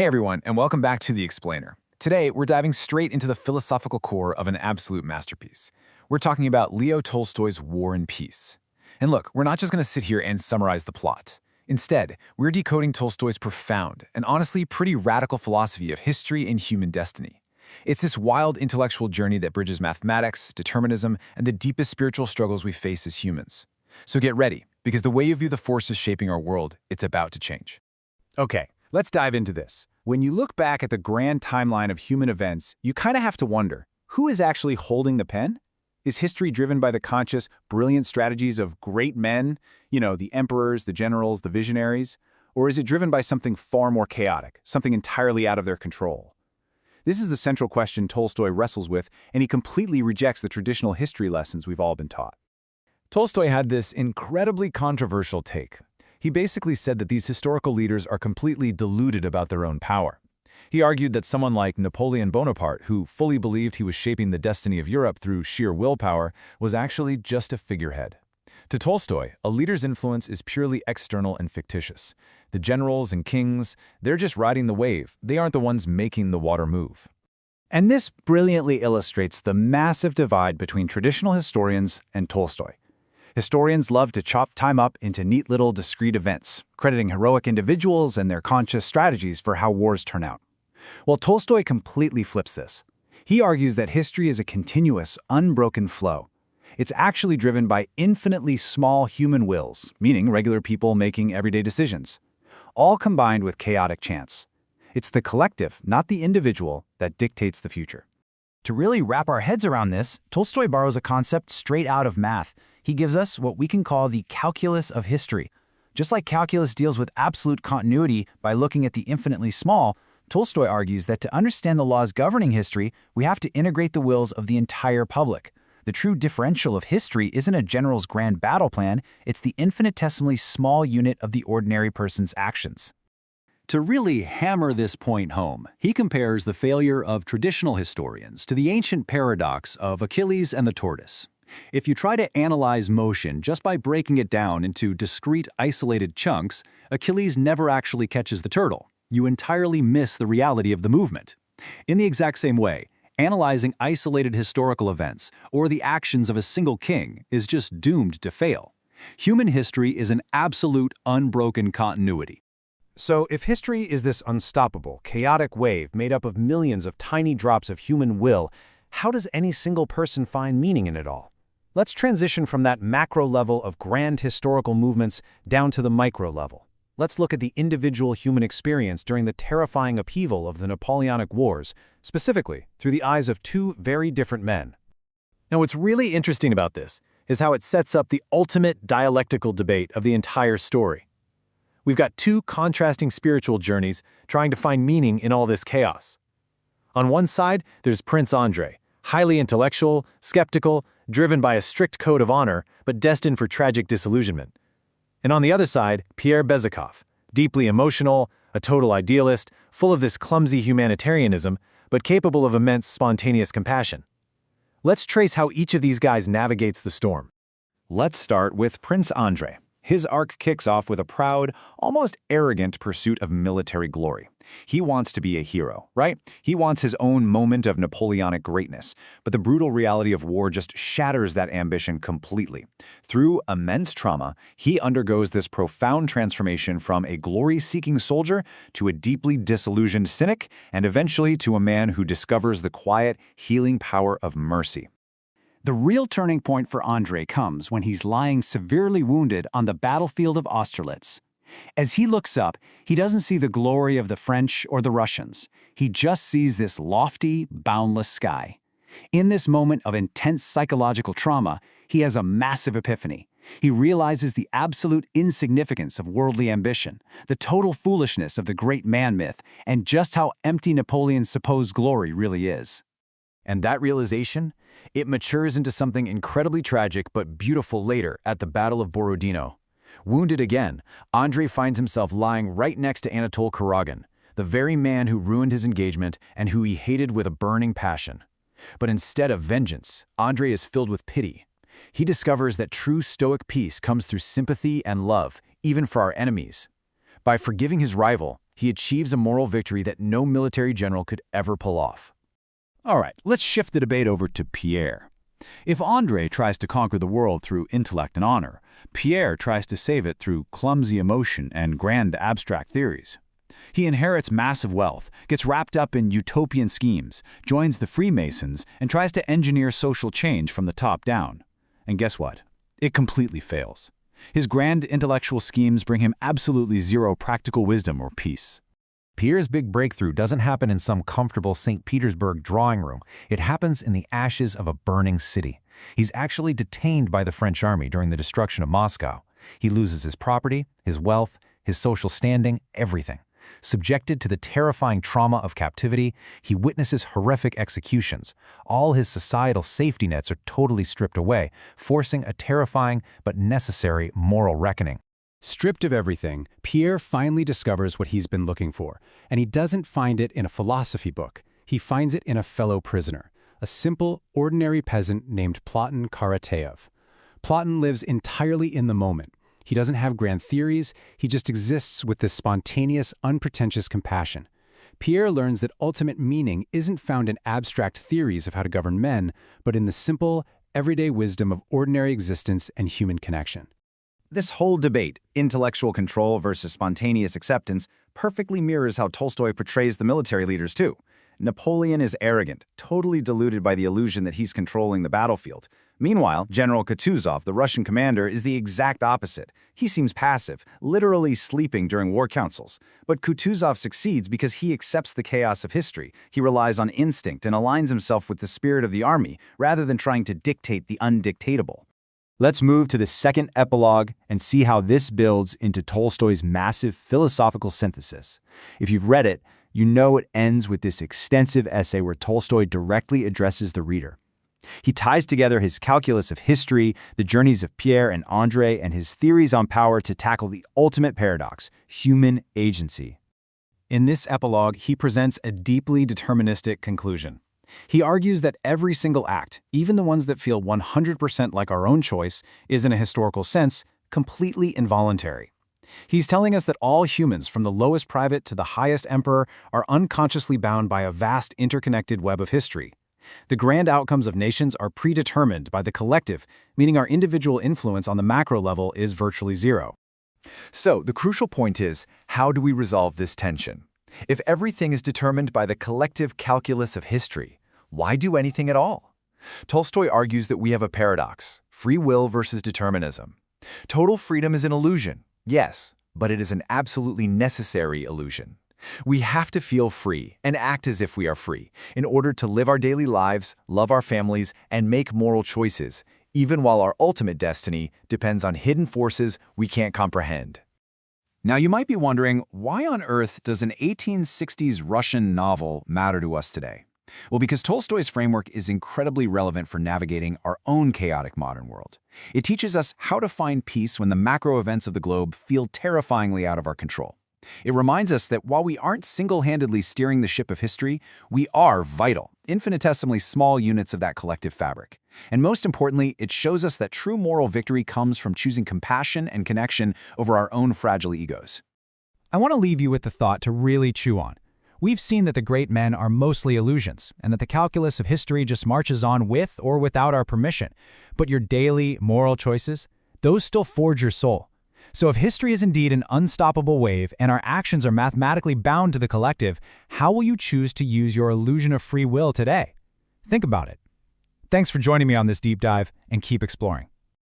Hey everyone, and welcome back to The Explainer. Today, we're diving straight into the philosophical core of an absolute masterpiece. We're talking about Leo Tolstoy's War and Peace. And look, we're not just going to sit here and summarize the plot. Instead, we're decoding Tolstoy's profound and honestly pretty radical philosophy of history and human destiny. It's this wild intellectual journey that bridges mathematics, determinism, and the deepest spiritual struggles we face as humans. So get ready, because the way you view the forces shaping our world, it's about to change. Okay, let's dive into this. When you look back at the grand timeline of human events, you kind of have to wonder, who is actually holding the pen? Is history driven by the conscious, brilliant strategies of great men, the emperors, the generals, the visionaries? Or is it driven by something far more chaotic, something entirely out of their control? This is the central question Tolstoy wrestles with, and he completely rejects the traditional history lessons we've all been taught. Tolstoy had this incredibly controversial take. He basically said that these historical leaders are completely deluded about their own power. He argued that someone like Napoleon Bonaparte, who fully believed he was shaping the destiny of Europe through sheer willpower, was actually just a figurehead. To Tolstoy, a leader's influence is purely external and fictitious. The generals and kings, they're just riding the wave. They aren't the ones making the water move. And this brilliantly illustrates the massive divide between traditional historians and Tolstoy. Historians love to chop time up into neat little discrete events, crediting heroic individuals and their conscious strategies for how wars turn out. Well, Tolstoy completely flips this. He argues that history is a continuous, unbroken flow. It's actually driven by infinitely small human wills, meaning regular people making everyday decisions, all combined with chaotic chance. It's the collective, not the individual, that dictates the future. To really wrap our heads around this, Tolstoy borrows a concept straight out of math. He gives us what we can call the calculus of history. Just like calculus deals with absolute continuity by looking at the infinitely small, Tolstoy argues that to understand the laws governing history, we have to integrate the wills of the entire public. The true differential of history isn't a general's grand battle plan, it's the infinitesimally small unit of the ordinary person's actions. To really hammer this point home, he compares the failure of traditional historians to the ancient paradox of Achilles and the tortoise. If you try to analyze motion just by breaking it down into discrete, isolated chunks, Achilles never actually catches the turtle. You entirely miss the reality of the movement. In the exact same way, analyzing isolated historical events or the actions of a single king is just doomed to fail. Human history is an absolute, unbroken continuity. So, if history is this unstoppable, chaotic wave made up of millions of tiny drops of human will, how does any single person find meaning in it all? Let's transition from that macro level of grand historical movements down to the micro level. Let's look at the individual human experience during the terrifying upheaval of the Napoleonic Wars, specifically through the eyes of two very different men. Now, what's really interesting about this is how it sets up the ultimate dialectical debate of the entire story. We've got two contrasting spiritual journeys trying to find meaning in all this chaos. On one side, there's Prince Andrei, highly intellectual, skeptical, driven by a strict code of honor, but destined for tragic disillusionment. And on the other side, Pierre Bezukhov, deeply emotional, a total idealist, full of this clumsy humanitarianism, but capable of immense spontaneous compassion. Let's trace how each of these guys navigates the storm. Let's start with Prince Andrei. His arc kicks off with a proud, almost arrogant pursuit of military glory. He wants to be a hero, right? He wants his own moment of Napoleonic greatness, but the brutal reality of war just shatters that ambition completely. Through immense trauma, he undergoes this profound transformation from a glory-seeking soldier to a deeply disillusioned cynic, and eventually to a man who discovers the quiet, healing power of mercy. The real turning point for Andrei comes when he's lying severely wounded on the battlefield of Austerlitz. As he looks up, he doesn't see the glory of the French or the Russians. He just sees this lofty, boundless sky. In this moment of intense psychological trauma, he has a massive epiphany. He realizes the absolute insignificance of worldly ambition, the total foolishness of the great man myth, and just how empty Napoleon's supposed glory really is. And that realization, it matures into something incredibly tragic but beautiful later at the Battle of Borodino. Wounded again, Andrei finds himself lying right next to Anatole Kuragin, the very man who ruined his engagement and who he hated with a burning passion. But instead of vengeance, Andrei is filled with pity. He discovers that true stoic peace comes through sympathy and love, even for our enemies. By forgiving his rival, He achieves a moral victory that no military general could ever pull off. All right, let's shift the debate over to Pierre. If Andrei tries to conquer the world through intellect and honor, Pierre tries to save it through clumsy emotion and grand abstract theories. He inherits massive wealth, gets wrapped up in utopian schemes, joins the Freemasons, and tries to engineer social change from the top down. And guess what? It completely fails. His grand intellectual schemes bring him absolutely zero practical wisdom or peace. Pierre's big breakthrough doesn't happen in some comfortable St. Petersburg drawing room. It happens in the ashes of a burning city. He's actually detained by the French army during the destruction of Moscow. He loses his property, his wealth, his social standing, everything. Subjected to the terrifying trauma of captivity, he witnesses horrific executions. All his societal safety nets are totally stripped away, forcing a terrifying but necessary moral reckoning. Stripped of everything, Pierre finally discovers what he's been looking for, and he doesn't find it in a philosophy book. He finds it in a fellow prisoner, a simple, ordinary peasant named Platon Karateev. Platon lives entirely in the moment. He doesn't have grand theories, he just exists with this spontaneous, unpretentious compassion. Pierre learns that ultimate meaning isn't found in abstract theories of how to govern men, but in the simple, everyday wisdom of ordinary existence and human connection. This whole debate, intellectual control versus spontaneous acceptance, perfectly mirrors how Tolstoy portrays the military leaders too. Napoleon is arrogant, totally deluded by the illusion that he's controlling the battlefield. Meanwhile, General Kutuzov, the Russian commander, is the exact opposite. He seems passive, literally sleeping during war councils. But Kutuzov succeeds because he accepts the chaos of history. He relies on instinct and aligns himself with the spirit of the army, rather than trying to dictate the undictatable. Let's move to the second epilogue and see how this builds into Tolstoy's massive philosophical synthesis. If you've read it, you know it ends with this extensive essay where Tolstoy directly addresses the reader. He ties together his calculus of history, the journeys of Pierre and Andrei, and his theories on power to tackle the ultimate paradox, human agency. In this epilogue, he presents a deeply deterministic conclusion. He argues that every single act, even the ones that feel 100% like our own choice, is in a historical sense completely involuntary. He's telling us that all humans, from the lowest private to the highest emperor, are unconsciously bound by a vast interconnected web of history. The grand outcomes of nations are predetermined by the collective, meaning our individual influence on the macro level is virtually zero. So, the crucial point is, how do we resolve this tension? If everything is determined by the collective calculus of history, why do anything at all? Tolstoy argues that we have a paradox, free will versus determinism. Total freedom is an illusion, yes, but it is an absolutely necessary illusion. We have to feel free and act as if we are free in order to live our daily lives, love our families, and make moral choices, even while our ultimate destiny depends on hidden forces we can't comprehend. Now you might be wondering, why on earth does an 1860s Russian novel matter to us today? Well, because Tolstoy's framework is incredibly relevant for navigating our own chaotic modern world. It teaches us how to find peace when the macro events of the globe feel terrifyingly out of our control. It reminds us that while we aren't single-handedly steering the ship of history, we are vital, infinitesimally small units of that collective fabric. And most importantly, it shows us that true moral victory comes from choosing compassion and connection over our own fragile egos. I want to leave you with the thought to really chew on. We've seen that the great men are mostly illusions, and that the calculus of history just marches on with or without our permission. But your daily, moral choices, those still forge your soul. So if history is indeed an unstoppable wave and our actions are mathematically bound to the collective, how will you choose to use your illusion of free will today? Think about it. Thanks for joining me on this deep dive, and keep exploring.